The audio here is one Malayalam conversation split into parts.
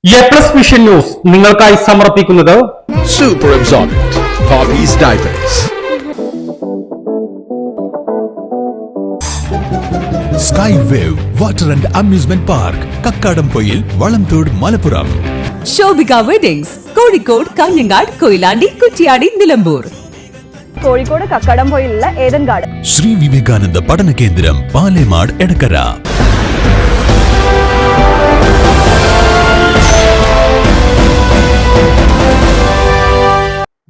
എ+ വിഷൻ ന്യൂസ് നിങ്ങൾക്കായി സമർപ്പിക്കുന്നത് Super Absorbent Hobbies Diapers. Sky Wave Water and Amusement Park, Kakkadampoyil, Valamthode, Malappuram. Shobhika weddings, Kozhikode, Kanhangad, Koyilandy, Kuttiady, Nilambur. Kozhikode കക്കാടംപൊയിലുള്ള ഏദൻ ഗാർഡൻ. ശ്രീ വിവേകാനന്ദ പഠന കേന്ദ്രം, പാലേമാട്, എടക്കര.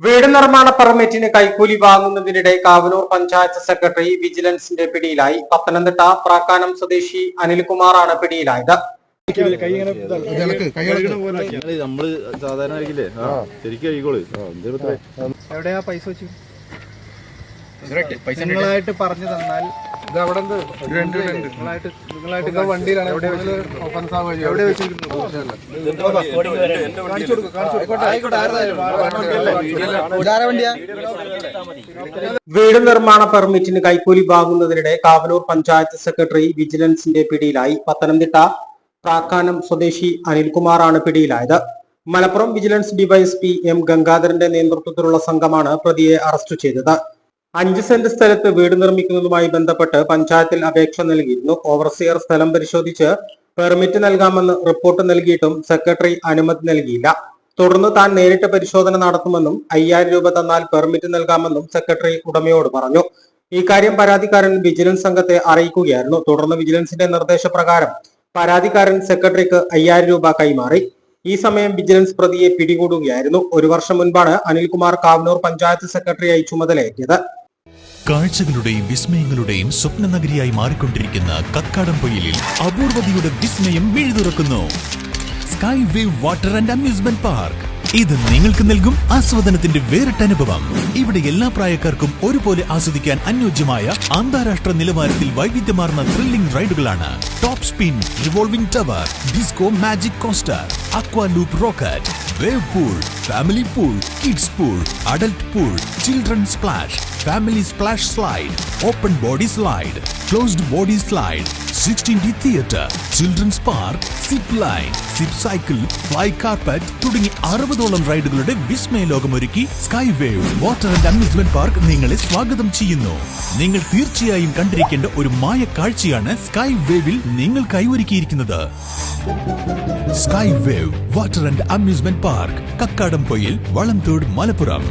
വീട് നിർമ്മാണ പെർമിറ്റിന് കൈക്കൂലി വാങ്ങുന്നതിനിടെ കാവനൂർ പഞ്ചായത്ത് സെക്രട്ടറി വിജിലൻസിന്റെ പിടിയിലായി. പത്തനംതിട്ട പ്രാക്കാനം സ്വദേശി അനിൽകുമാറാണ് പിടിയിലായത്. നമ്മള് സാധാരണ ശരിക്കും കഴിക്കോളൂ. എവിടെയാ പൈസ വെച്ചു? നിങ്ങളായിട്ട് പറഞ്ഞു തന്നാൽ നിങ്ങളായിട്ട് വണ്ടിയിലാണ് എവിടെ വെച്ചിരിക്കുന്നത്? വീട് നിർമ്മാണ പെർമിറ്റിന് കൈക്കൂലി വാങ്ങുന്നതിനിടെ കാവനൂർ പഞ്ചായത്ത് സെക്രട്ടറി വിജിലൻസിന്റെ പിടിയിലായി. പത്തനംതിട്ട പ്രാക്കാനം സ്വദേശി അനിൽകുമാറാണ് പിടിയിലായത്. മലപ്പുറം വിജിലൻസ് ഡിവൈഎസ്പി എം ഗംഗാധരന്റെ നേതൃത്വത്തിലുള്ള സംഘമാണ് പ്രതിയെ അറസ്റ്റ് ചെയ്തത്. 5 സെന്റ് സ്ഥലത്ത് വീട് നിർമ്മിക്കുന്നതുമായി ബന്ധപ്പെട്ട് പഞ്ചായത്തിൽ അപേക്ഷ നൽകിയിരുന്നു. ഓവർസിയർ സ്ഥലം പരിശോധിച്ച് പെർമിറ്റ് നൽകാമെന്ന് റിപ്പോർട്ട് നൽകിയിട്ടും സെക്രട്ടറി അനുമതി നൽകിയില്ല. തുടർന്ന് താൻ നേരിട്ട് പരിശോധന നടത്തുമെന്നും 5000 രൂപ തന്നാൽ പെർമിറ്റ് നൽകാമെന്നും സെക്രട്ടറി ഉടമയോട് പറഞ്ഞു. ഇക്കാര്യം പരാതിക്കാരൻ വിജിലൻസ് സംഘത്തെ അറിയിക്കുകയായിരുന്നു. തുടർന്ന് വിജിലൻസിന്റെ നിർദ്ദേശപ്രകാരം പരാതിക്കാരൻ സെക്രട്ടറിക്ക് 5000 രൂപ കൈമാറി. ഈ സമയം വിജിലൻസ് പ്രതിയെ പിടികൂടുകയായിരുന്നു. 1 വർഷം മുൻപാണ് അനിൽകുമാർ കാവനൂർ പഞ്ചായത്ത് സെക്രട്ടറിയായി ചുമതലയേറ്റത്. കാഴ്ചകളുടെയും വിസ്മയങ്ങളുടെയും സ്വപ്ന നഗരിയായി മാറിക്കൊണ്ടിരിക്കുന്ന കക്കാടംപൊയിലിൽ അപൂർവതയുടെ വിസ്മയം മിഴിതുറക്കുന്നു. Sky wave water and amusement park. ഇത് നിങ്ങൾക്ക് നൽകും ആസ്വാദനത്തിന്റെ വേറിട്ട അനുഭവം. ഇവിടെ എല്ലാ പ്രായക്കാർക്കും ഒരുപോലെ ആസ്വദിക്കാൻ അനുയോജ്യമായ അന്താരാഷ്ട്ര നിലവാരത്തിൽ വൈവിധ്യമാർന്ന ത്രില്ലിംഗ് റൈഡുകളാണ്. Top spin, revolving tower, disco magic coaster, aqua loop rocket, wave pool, family pool, kids pool, adult pool, children splash, family splash slide, open body slide, closed body slide, 16D theatre, children's park, zip line, zip cycle, fly carpet തുടങ്ങി 60ഓളം റൈഡുകളുടെ വിസ്മയ ലോകമൊരുക്കി sky wave water and amusement park നിങ്ങളെ സ്വാഗതം ചെയ്യുന്നു. നിങ്ങൾ തീർച്ചയായും കണ്ടിരിക്കേണ്ട ഒരു മായ കാഴ്ചയാണ് സ്കൈ വേവിൽ നിങ്ങൾക്കായി ഒരുക്കിയിരിക്കുന്നത്. Sky wave water and amusement park, Kakkadampoyil, Valamthode, Malappuram.